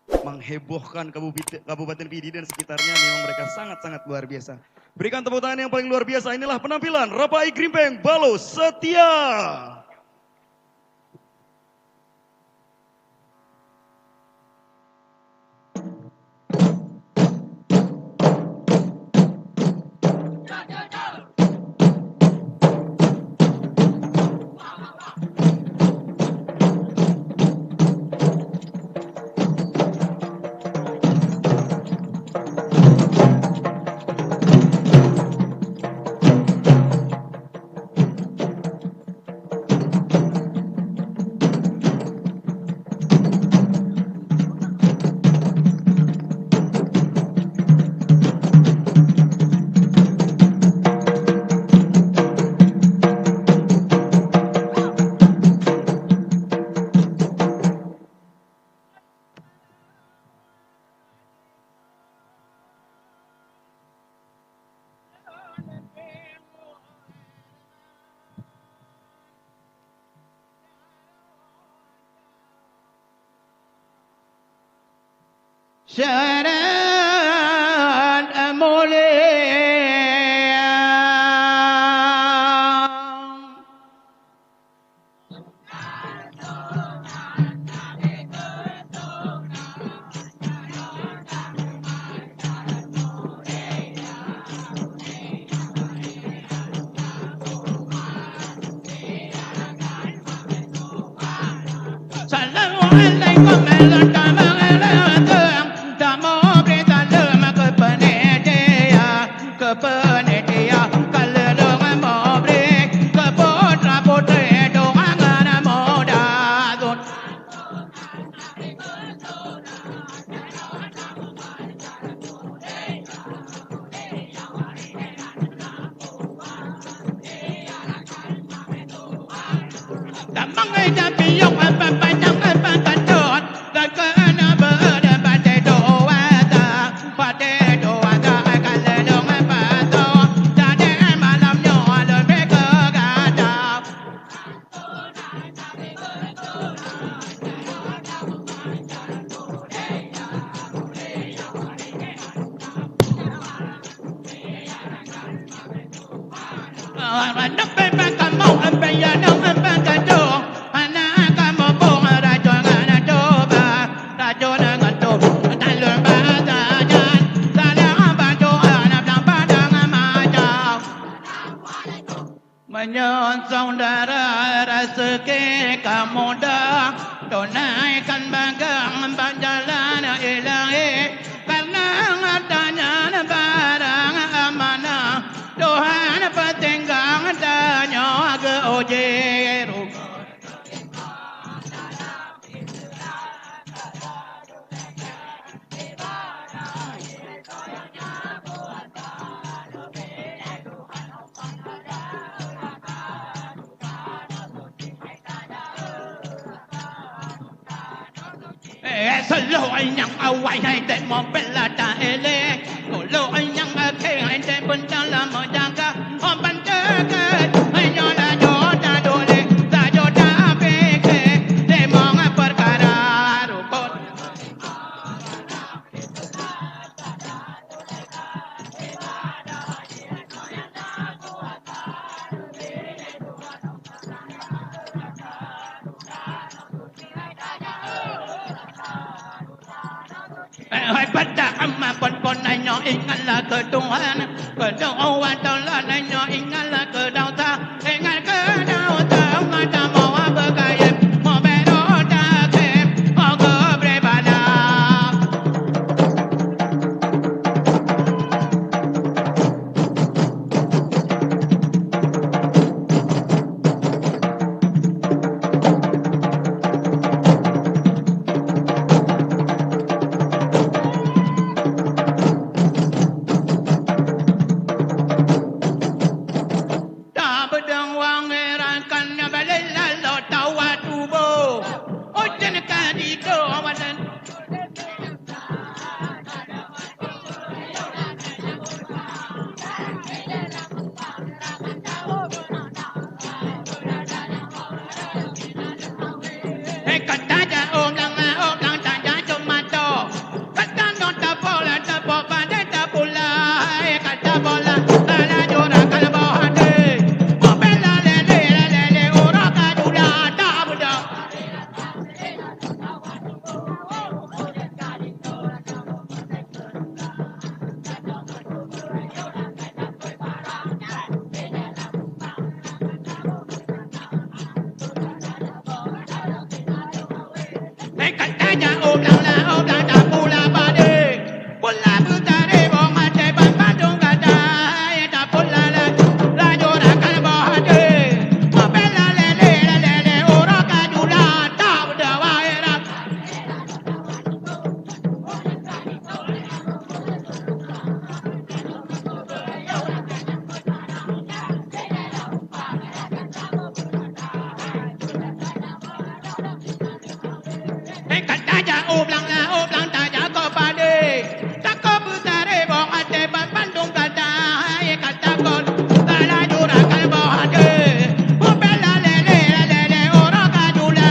menghebohkan Kabupaten Pidie dan sekitarnya. Memang mereka sangat-sangat luar biasa. Berikan tepuk tangan yang paling luar biasa. Inilah penampilan Rapai Geurimpheng Balo Setia. Syarat mulia Assalamualaikum menyongsong darah rezeki kamu dah tunaikan bagang berjalan ilahi karena adanya barang amanah Tuhan petinggang tanya ke ujiru selalu yang awal hai tak mau belada elek selalu yang akhir hai tak berjalan menjaga orang jaga hanya la jodoh dole tak jodoh fikir demang perkara rukun hai pada amma pon hanya ingatlah ke Tuhan berdoa tolong hanya ingatlah ke dauta ingat ke dauta mata mau bergaya mau beroda ke mau ke beribadah ya oblang la oblang da pula bade. Pula putare bong ate ban bandung gada. Da pula la jora kan bahade. Mabela le ora kadula da da waira. Tajaga oblang tajaga pade. Tako putare bong ate ban bandung gada. Katago la jura kan bahade. Mabela le ora kadula.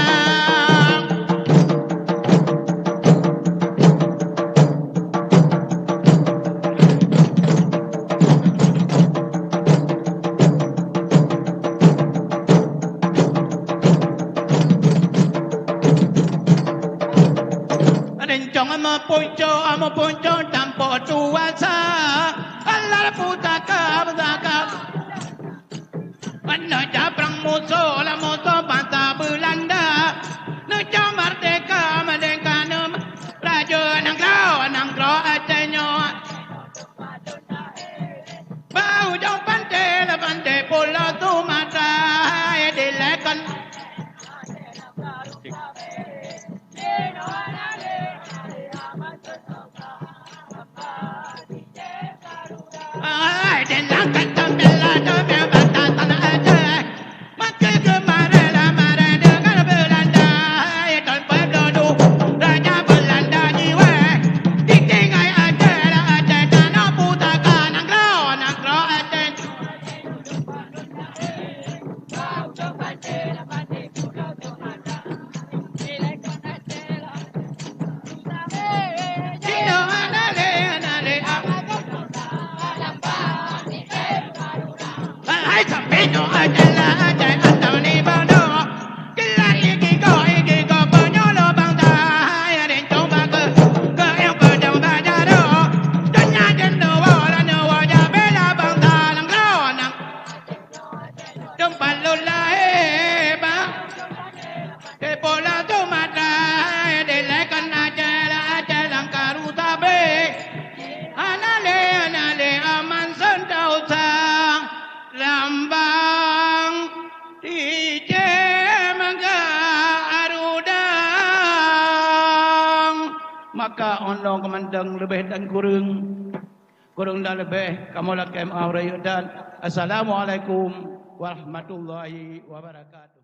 Rencong amo poncho tampo tuasa. Allah putaka putaka. Ano jabrang muso la muso banta Belanda. No merdeka merdeka no raja nang kau atenyo. Bau jauh pantai pulau Sumatera dilekan. Dan kata bela bela bata tanah Aceh. Maka kemarin lamaran dengan Belanda. Dan penduduk raja Belanda jiwa. Ditinggai Aceh lah Aceh tanah putaka nangro Aceh. Cino anale Hai sampai no ajala atau ni bando. Kila iki ko penyolo bangsa. Ada coba ke yang pedang bajaro. Dunia jendo wala no wajah bela bangsa nangro nang. Jumpa lula bang. Ke pola Sumatera dilekan ajala karu tabe. Anale aman sentausa. Lambang DJ mangga arudang. Maka ono kemandang lebih dan kurung dan lebih kamu lakem aurayudan. Assalamualaikum warahmatullahi wabarakatuh.